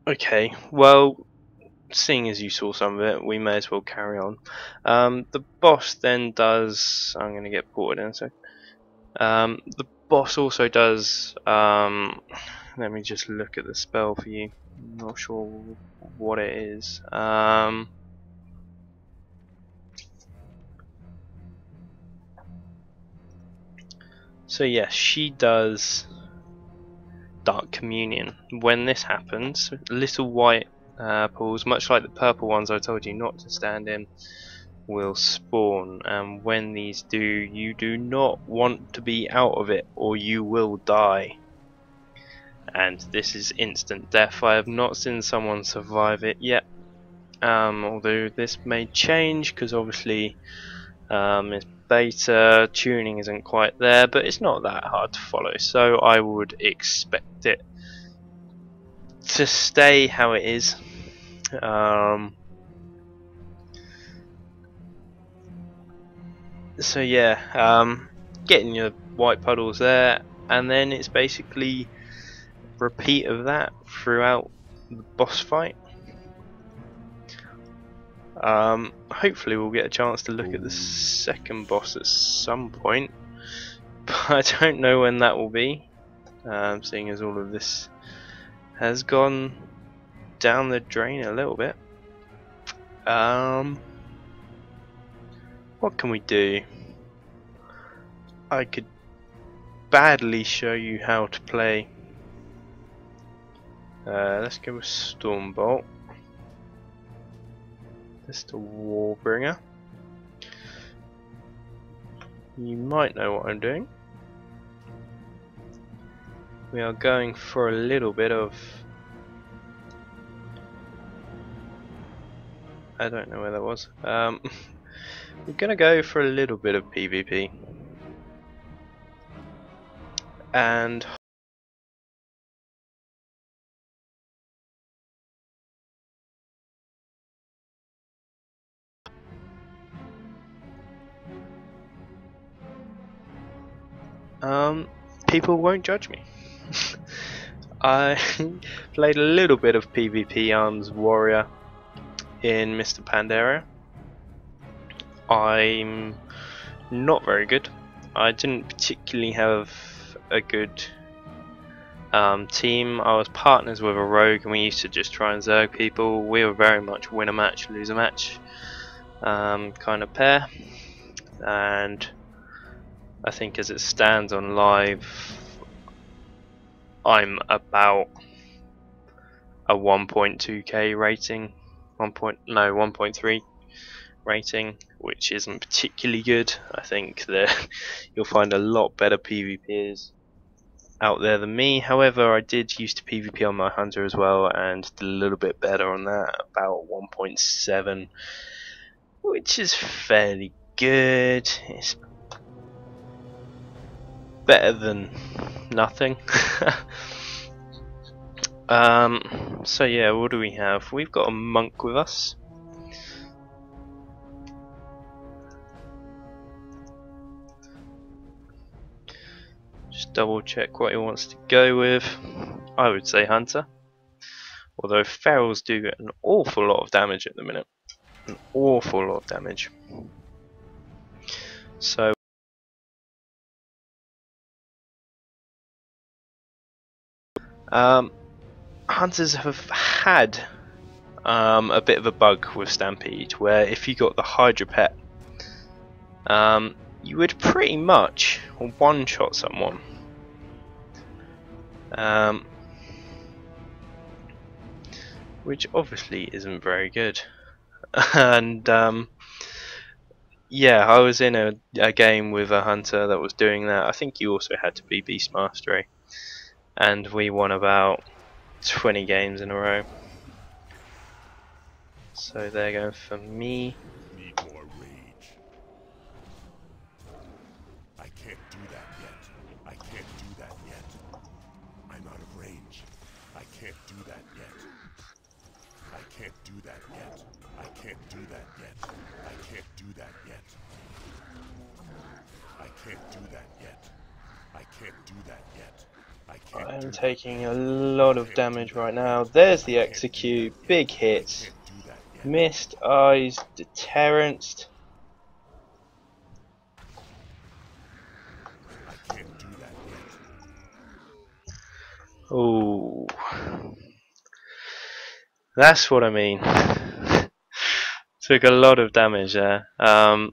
Okay, well, seeing as you saw some of it, we may as well carry on. The boss then does. I'm going to get ported in a sec. The boss also does. Let me just look at the spell for you. I'm not sure what it is. So yes, she does Dark Communion. When this happens, little white pools, much like the purple ones I told you not to stand in, will spawn, and when these do, you do not want to be out of it or you will die. And this is instant death. I have not seen someone survive it yet, although this may change because obviously it's beta, tuning isn't quite there, but it's not that hard to follow, so I would expect it to stay how it is. So yeah, getting your white puddles there, and then it's basically repeat of that throughout the boss fight. Hopefully we'll get a chance to look at the second boss at some point, but I don't know when that will be, seeing as all of this has gone down the drain a little bit. What can we do? I could badly show you how to play. Let's go with Stormbolt. This is the Warbringer. You might know what I'm doing. We are going for a little bit of... I don't know where that was. We're gonna go for a little bit of PvP. And people won't judge me. I played a little bit of PvP Arms Warrior in Mr. Pandaria. I'm not very good. I didn't particularly have a good team. I was partners with a rogue and we used to just try and zerg people. We were very much win a match, lose a match kind of pair, and I think as it stands on live I'm about a 1.2k rating, 1.3 rating, which isn't particularly good. I think that you'll find a lot better PvPers out there than me. However, I did used to PvP on my hunter as well and did a little bit better on that, about 1.7, which is fairly good. It's better than nothing. So yeah, what do we have? We've got a monk with us. Just double check what he wants to go with. I would say hunter, although ferals do get an awful lot of damage at the minute. An awful lot of damage. So hunters have had a bit of a bug with Stampede, where if you got the Hydra pet, you would pretty much one-shot someone. Which obviously isn't very good. And yeah, I was in a game with a hunter that was doing that. I think you also had to be Beast Mastery, and we won about 20 games in a row. So they're going for me. Need more rage. I can't do that yet. I can't do that yet. I'm out of range. I can't do that yet. I can't do that yet. I can't do that yet. I can't do that yet. I can't do that yet. I can't do that yet. I can't I'm do that taking yet. a lot of Can't do damage that right yet. now. There's I the can't do that execute, yet. big I hits, can't do that yet. missed eyes, deterrence. I can't do that yet. Oh, that's what I mean. Took a lot of damage there. I'm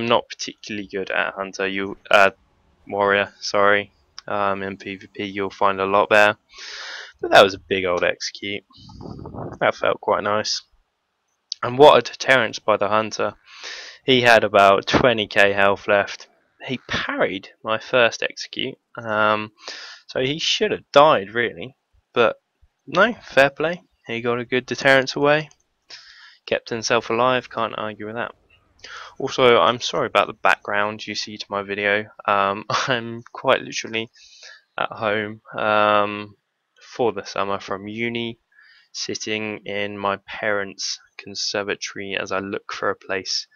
not particularly good at Hunter. Warrior. Sorry. In PvP, you'll find a lot better. But that was a big old execute. That felt quite nice. And what a deterrence by the Hunter. He had about 20k health left. He parried my first execute. So he should have died really. But no, fair play. He got a good deterrence away. Kept himself alive, can't argue with that. Also, I'm sorry about the background you see to my video. I'm quite literally at home for the summer from uni, sitting in my parents' conservatory as I look for a place,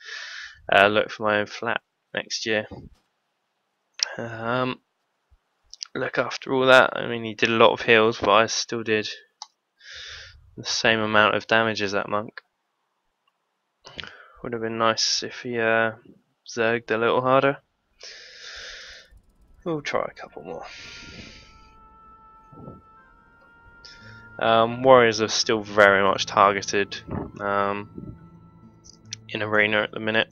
look for my own flat next year. Um, look after all that. I mean, he did a lot of heals, but I still did the same amount of damage as that monk. Would have been nice if he zerged a little harder. We'll try a couple more. Warriors are still very much targeted in arena at the minute.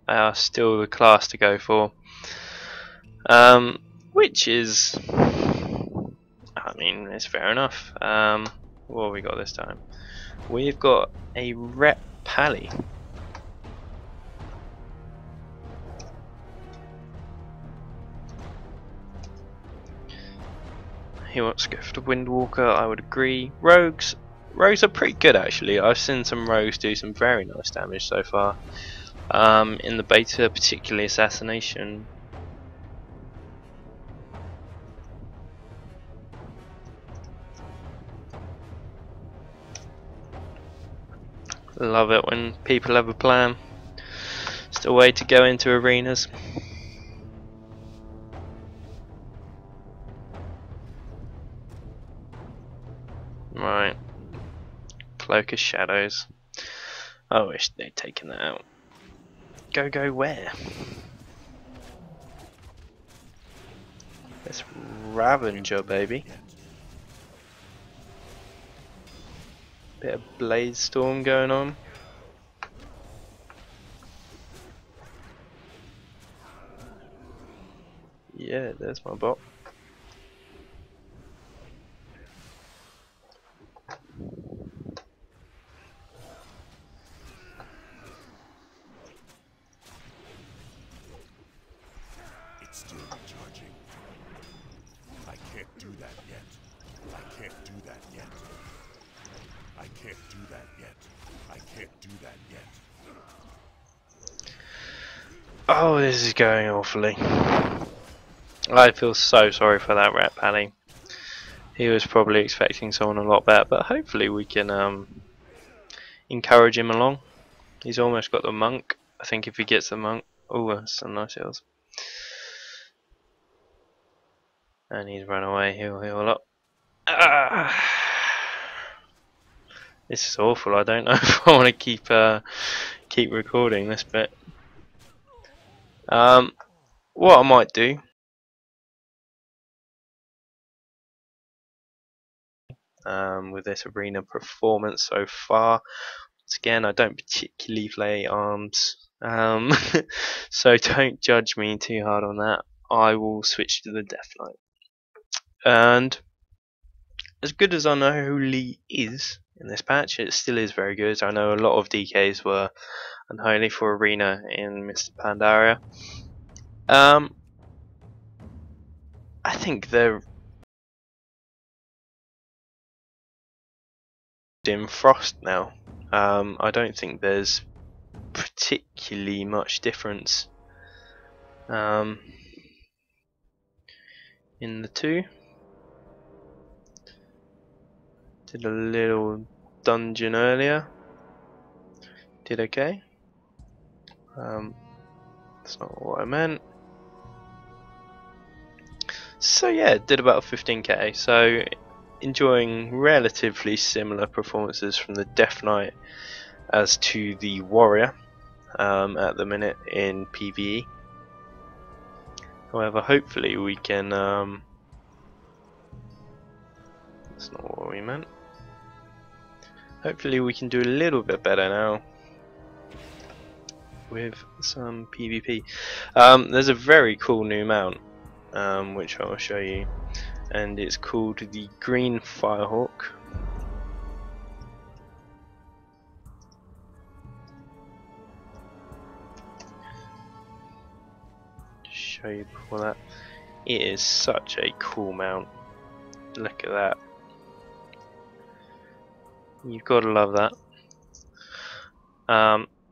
They are still the class to go for, which is, I mean, it's fair enough. What have we got this time? We've got a Rep Pally. He wants to go for the Windwalker, I would agree. Rogues are pretty good actually. I've seen some rogues do some very nice damage so far. In the beta, particularly Assassination. Love it when people have a plan. It's the way to go into arenas. Right. Cloak of Shadows. I wish they'd taken that out. Go where? It's Ravager, baby. Bit of Blade Storm going on. Yeah, there's my bot. It's still recharging. I can't do that yet. I can't do that yet. I can't do that yet. I can't do that yet. Oh, this is going awfully. I feel so sorry for that Rat Pally. He was probably expecting someone a lot better, but hopefully we can encourage him along. He's almost got the monk. I think if he gets the monk, oh, that's some nice heals. And he's run away. He'll heal up. Ah. This is awful. I don't know if I want to keep recording this bit. What I might do. With this arena performance so far. Once again, I don't particularly play arms, so don't judge me too hard on that. I will switch to the Deathlight. And as good as I know who Lee is in this patch, it still is very good. I know a lot of DKs were unholy for arena in Mr. Pandaria. I think they're in Frost now. I don't think there's particularly much difference in the two. Did a little dungeon earlier. Did okay. That's not what I meant. So yeah, did about 15k. So enjoying relatively similar performances from the Death Knight as to the Warrior at the minute in PvE. However, hopefully we can. That's not what we meant. Hopefully we can do a little bit better now with some PvP. There's a very cool new mount, which I'll show you, and it's called the Green Firehawk. Show you before that. It is such a cool mount. Look at that. You've got to love that.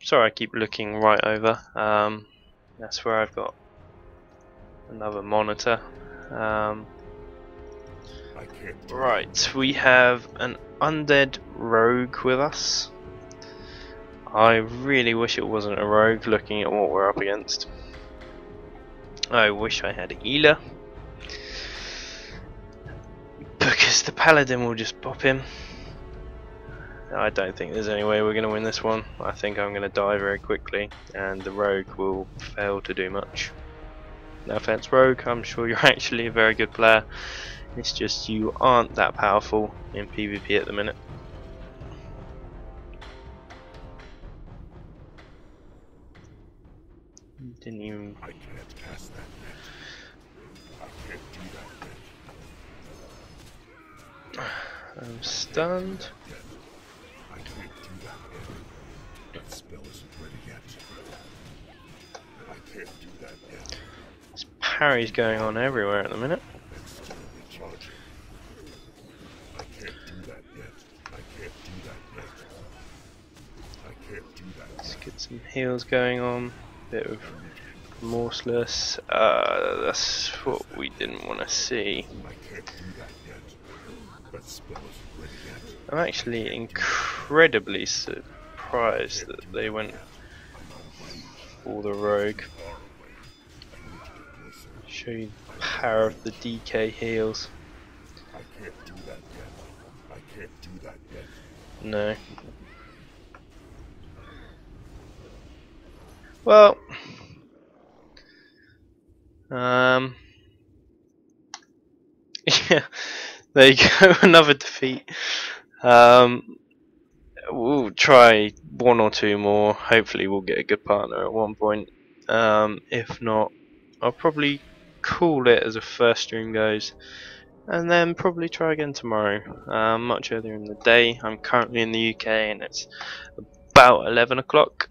Sorry, I keep looking right over. That's where I've got another monitor. Right, we have an undead rogue with us. I really wish it wasn't a rogue, looking at what we're up against. I wish I had a healer, because the paladin will just bop him. I don't think there's any way we're going to win this one. I think I'm going to die very quickly, and the rogue will fail to do much. No offense, rogue, I'm sure you're actually a very good player. It's just you aren't that powerful in PvP at the minute. Didn't even. I can't pass that yet. I can't do that yet. I'm stunned. I can't do that yet. That spell isn't ready yet. I can't do that yet. There's parries going on everywhere at the minute. I can't do that yet. I can't do that yet. I can't do that. Let's get some heals going on. Bit of remorseless. That's what we didn't want to see. I can't do that yet. That spell isn't ready yet. I'm actually incredibly surprised that they went for the rogue. Show you the power of the DK heals. I can't do that yet. I can't do that yet. No. Well, yeah, there you go, another defeat. We'll try one or two more. Hopefully we'll get a good partner at one point. If not, I'll probably call it as a first stream goes, and then probably try again tomorrow, much earlier in the day. I'm currently in the UK and it's about 11 o'clock,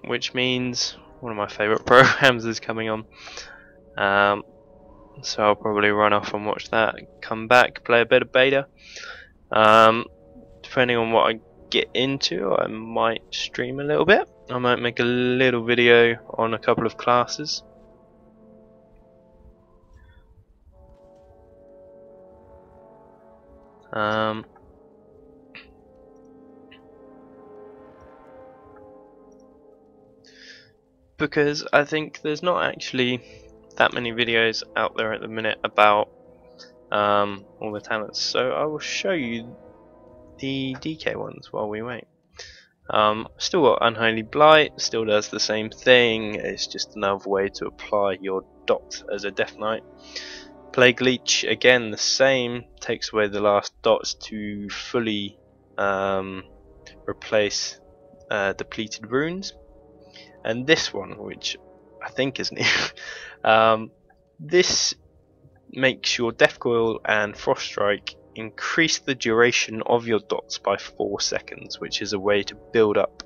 which means one of my favourite programs is coming on. So I'll probably run off and watch that, come back, play a bit of beta. Depending on what I get into, I might stream a little bit. I might make a little video on a couple of classes. Because I think there's not actually that many videos out there at the minute about all the talents, so I will show you the DK ones while we wait. Still got Unholy Blight, still does the same thing, it's just another way to apply your dot as a Death Knight. Plague Leech, again the same, takes away the last dots to fully replace depleted runes. And this one, which I think is new, this makes your Death Coil and Frost Strike increase the duration of your dots by 4 seconds, which is a way to build up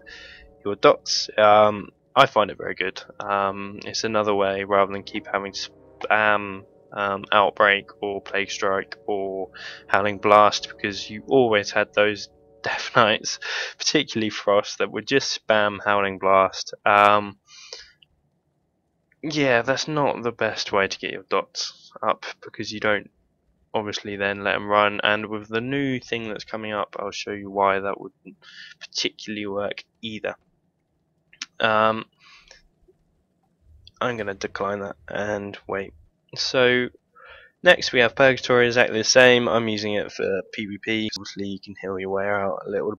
your dots. I find it very good. It's another way, rather than keep having spam Outbreak or Plague Strike or Howling Blast, because you always had those Death Knights, particularly Frost, that would just spam Howling Blast. Yeah, that's not the best way to get your dots up, because you don't obviously then let them run, and with the new thing that's coming up, I'll show you why that wouldn't particularly work either. I'm going to decline that and wait So next we have Purgatory, exactly the same. I'm using it for PvP. Obviously you can heal your way out a little